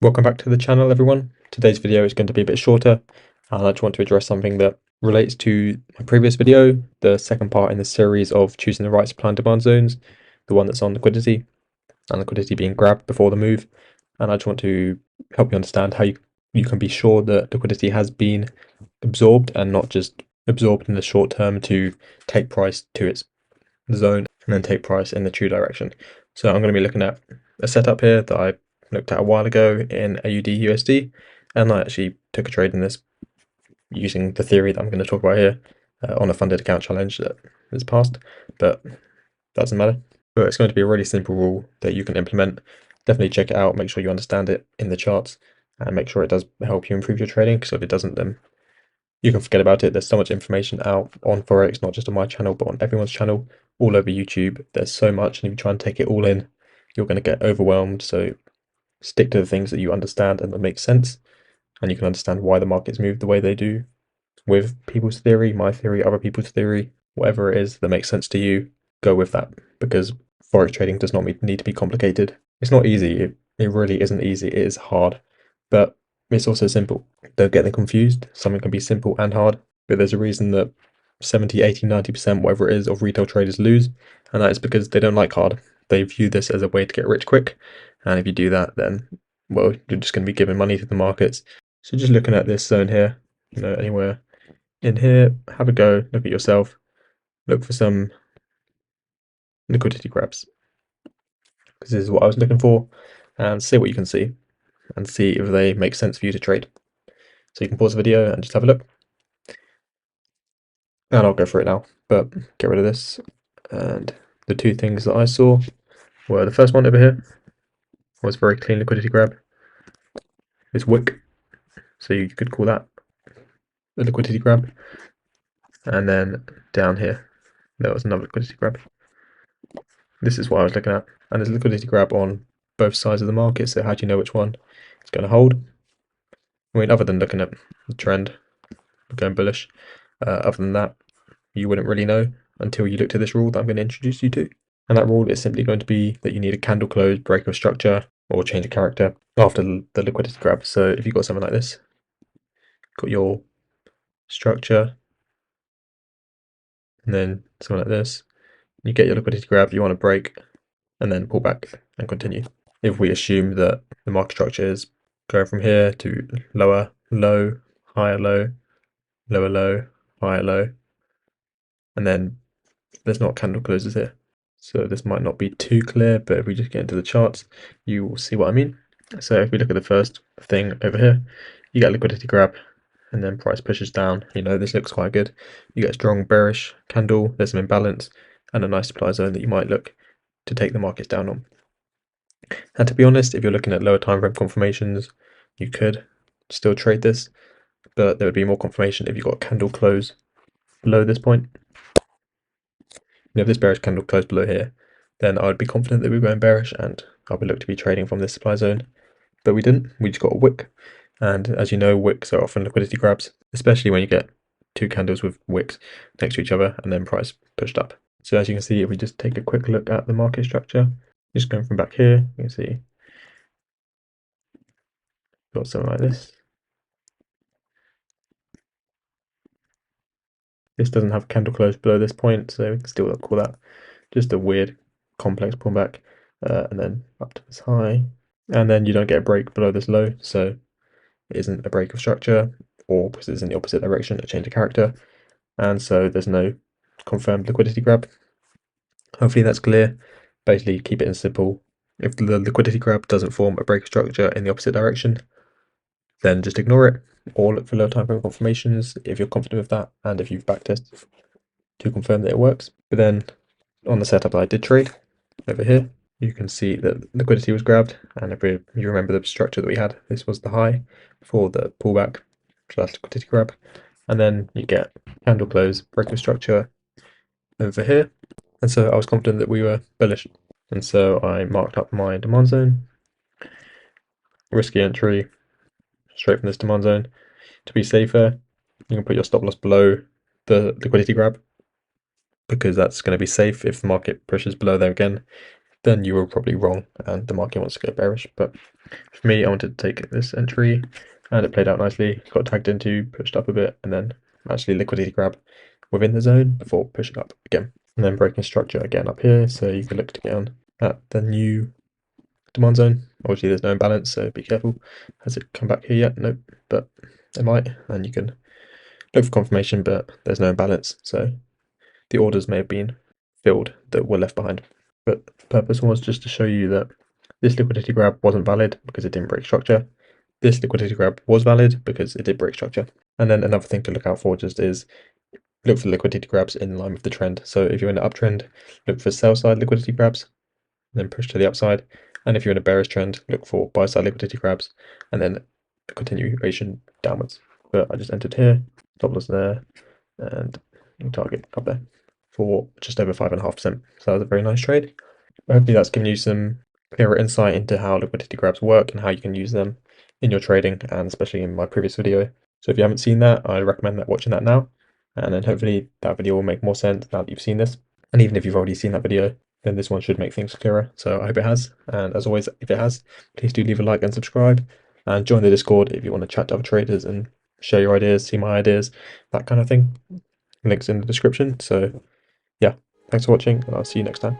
Welcome back to the channel, everyone. Today's video is going to be a bit shorter, and I just want to address something that relates to my previous video, the second part in the series of choosing the right supply and demand zones, the one that's on liquidity, and liquidity being grabbed before the move. And I just want to help you understand how you can be sure that liquidity has been absorbed and not just absorbed in the short term to take price to its zone and then take price in the true direction. So I'm going to be looking at a setup here that I looked at a while ago in AUD USD, and I actually took a trade in this using the theory that I'm going to talk about here on a funded account challenge that is passed, but that doesn't matter. But it's going to be a really simple rule that you can implement. Definitely check it out, make sure you understand it in the charts, and make sure it does help you improve your trading, because if it doesn't, then you can forget about it. There's so much information out on Forex, not just on my channel, but on everyone's channel, all over YouTube. There's so much, and if you try and take it all in, you're going to get overwhelmed. So stick to the things that you understand and that make sense, and you can understand why the markets move the way they do with people's theory, my theory, other people's theory, whatever it is that makes sense to you, go with that, because Forex trading does not need to be complicated. It's not easy. It really isn't easy. It is hard, but it's also simple. Don't get them confused. Something can be simple and hard, but there's a reason that 70, 80, 90%, whatever it is, of retail traders lose, and that is because they don't like hard. They view this as a way to get rich quick, and if you do that, then, well, you're just going to be giving money to the markets. So just looking at this zone here, anywhere in here, have a go, look at yourself, look for some liquidity grabs, because this is what I was looking for, and see what you can see, and see if they make sense for you to trade. So you can pause the video and just have a look. And I'll go for it now, but get rid of this. And the two things that I saw were, the first one over here was very clean liquidity grab. It's wick, so you could call that a liquidity grab. And then down here, there was another liquidity grab. This is what I was looking at. And there's liquidity grab on both sides of the market, so how do you know which one is going to hold? I mean, other than looking at the trend, going bullish, other than that, you wouldn't really know until you looked at this rule that I'm going to introduce you to. And that rule is simply going to be that you need a candle close, break of structure, or change of character after the liquidity grab. So if you've got something like this, got your structure, and then something like this, you get your liquidity grab, you want to break, and then pull back and continue. If we assume that the market structure is going from here to lower low, higher low, lower low, higher low, and then there's not candle closes here. So this might not be too clear, but if we just get into the charts, you will see what I mean. So if we look at the first thing over here, you get liquidity grab, and then price pushes down. This looks quite good. You get a strong bearish candle, there's some imbalance, and a nice supply zone that you might look to take the markets down on. And to be honest, if you're looking at lower time frame confirmations, you could still trade this, but there would be more confirmation if you got a candle close below this point. If this bearish candle closed below here, then I would be confident that we were going bearish, and I would look to be trading from this supply zone. But we didn't. We just got a wick. And as you know, wicks are often liquidity grabs, especially when you get two candles with wicks next to each other and then price pushed up. So as you can see, if we just take a quick look at the market structure, just going from back here, you can see got something like this. This doesn't have a candle close below this point, so we can still call that just a weird complex pullback, and then up to this high, and then you don't get a break below this low, so it isn't a break of structure, or because it's in the opposite direction, a change of character, and so there's no confirmed liquidity grab. Hopefully that's clear. Basically, keep it in simple. If the liquidity grab doesn't form a break of structure in the opposite direction, then just ignore it, or look for low time frame confirmations if you're confident with that, and if you've backtested to confirm that it works. But then on the setup that I did trade over here, you can see that liquidity was grabbed, and if you remember the structure that we had, this was the high before the pullback slash liquidity grab, and then you get candle close, break of structure over here, and so I was confident that we were bullish, and so I marked up my demand zone, risky entry, straight from this demand zone. To be safer, you can put your stop loss below the liquidity grab, because that's going to be safe if the market pushes below there again. then you were probably wrong and the market wants to go bearish. But for me, I wanted to take this entry and it played out nicely, got tagged into, pushed up a bit, and then actually liquidity grab within the zone before pushing up again. And then breaking structure again up here, so you can look to get on at the new demand zone. Obviously there's no imbalance, so be careful. Has it come back here yet? Nope, but it might, and you can look for confirmation, but there's no imbalance, so the orders may have been filled that were left behind. But the purpose was just to show you that this liquidity grab wasn't valid because it didn't break structure. This liquidity grab was valid because it did break structure. And then another thing to look out for just is look for liquidity grabs in line with the trend. So if you're in an uptrend, look for sell side liquidity grabs, then push to the upside. And if you're in a bearish trend, look for buy side liquidity grabs, and then a continuation downwards. But I just entered here, stop loss there, and target up there for just over 5.5%. So that was a very nice trade. Hopefully that's given you some clearer insight into how liquidity grabs work and how you can use them in your trading, and especially in my previous video. So if you haven't seen that, I recommend watching that now, and then hopefully that video will make more sense now that you've seen this. And even if you've already seen that video, then this one should make things clearer. So I hope it has. And as always, if it has, please do leave a like and subscribe, and join the Discord if you want to chat to other traders and share your ideas, see my ideas, that kind of thing. Links in the description. So yeah, thanks for watching, and I'll see you next time.